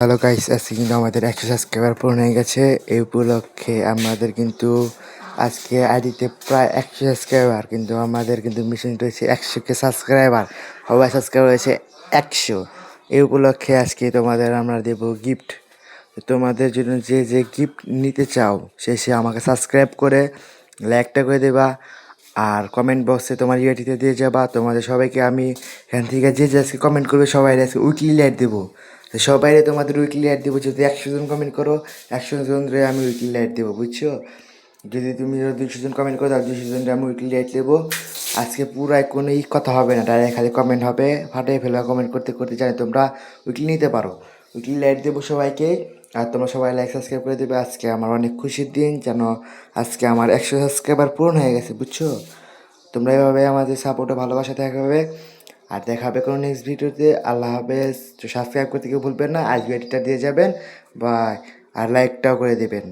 Hello guys, আজকে কিন্তু আমাদের 100 সাবস্ক্রাইবার পূরণ হয়ে গেছে। এই উপলক্ষে আমাদের কিন্তু আজকে আইডিতে প্রায় 100 সাবস্ক্রাইবার, কিন্তু আমাদের কিন্তু মিশন রয়েছে 100কে সাবস্ক্রাইবার। সবাই সাবস্ক্রাইবার হয়েছে 100। এই উপলক্ষে আজকে তোমাদের আমরা দেব গিফট। তোমাদের জন্য যে যে গিফট নিতে চাও সে আমাকে সাবস্ক্রাইব করে লাইকটা করে দেবা, আর কমেন্ট বক্সে তোমার ইউআইডিতে দিয়ে যাবা। তোমাদের সবাইকে আমি এখান থেকে যে যে আজকে কমেন্ট করবে সবাই আজকে উইকলি লাইট দেবো। তো সবাই তোমাদের উইকলি লাইট দেবো। যদি 100 জন কমেন্ট করো 100 জনরে আমি উইকলি লাইট দেবো, বুঝছো? যদি তুমি 200 জন কমেন্ট করো তাহলে 200 জনরে আমি উইকলি লাইট দেবো। আজকে পুরাই কোনো কথা হবে না, ডাইরেক্ট খালি কমেন্ট হবে, ফাটিয়ে ফেলবা কমেন্ট করতে করতে। জানি তোমরা উইকলি নিতে পারো। উইকলি লাইট দেবো সবাইকে, আর তোমরা সবাই লাইক সাবস্ক্রাইব করে দেবে। আজকে আমার অনেক খুশির দিন, যেন আজকে আমার 100 সাবস্ক্রাইবার পূরণ হয়ে গেছে, বুঝছো? তোমরা এভাবে আমাদের সাপোর্টে ভালোবাসা দেখাবে, আর দেখাবে কোনো নেক্সট ভিডিওতে। আল্লাহ হাফেজ। তো সাবস্ক্রাইব করতে কেউ ভুলবেন না, আর ভিডিওটা দিয়ে যাবেন, বা আর লাইকটাও করে দেবেন।